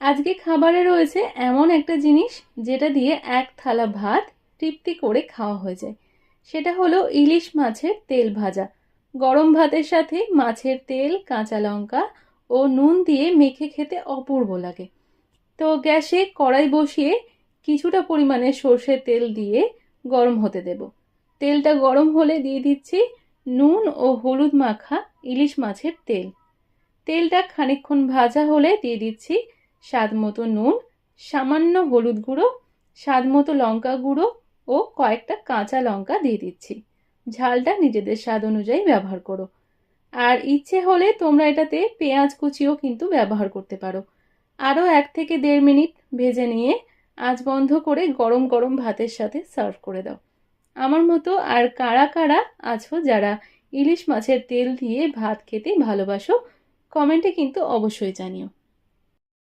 আজকে খাবারে রয়েছে এমন একটা জিনিস যেটা দিয়ে এক থালা ভাত তৃপ্তি করে খাওয়া হয়ে যায়। সেটা হলো ইলিশ মাছের তেল ভাজা। গরম ভাতের সাথে মাছের তেল, কাঁচা লঙ্কা ও নুন দিয়ে মেখে খেতে অপূর্ব লাগে। তো গ্যাসে কড়াই বসিয়ে কিছুটা পরিমাণে সর্ষের তেল দিয়ে গরম হতে দেব। তেলটা গরম হলে দিয়ে দিচ্ছি নুন ও হলুদ মাখা ইলিশ মাছের তেল। তেলটা খানিকক্ষণ ভাজা হলে দিয়ে দিচ্ছি স্বাদ মতো নুন, সামান্য হলুদ গুঁড়ো, স্বাদ মতো লঙ্কা গুঁড়ো ও কয়েকটা কাঁচা লঙ্কা দিয়ে দিচ্ছি। ঝালটা নিজেদের স্বাদ অনুযায়ী ব্যবহার করো। আর ইচ্ছে হলে তোমরা এটাতে পেঁয়াজ কুচিও কিন্তু ব্যবহার করতে পারো। আরও 1 থেকে 1.5 মিনিট ভেজে নিয়ে আঁচ বন্ধ করে গরম গরম ভাতের সাথে সার্ভ করে দাও। আমার মতো আর কারা কারা আছো যারা ইলিশ মাছের তেল দিয়ে ভাত খেতে ভালোবাসো, কমেন্টে কিন্তু অবশ্যই জানিও।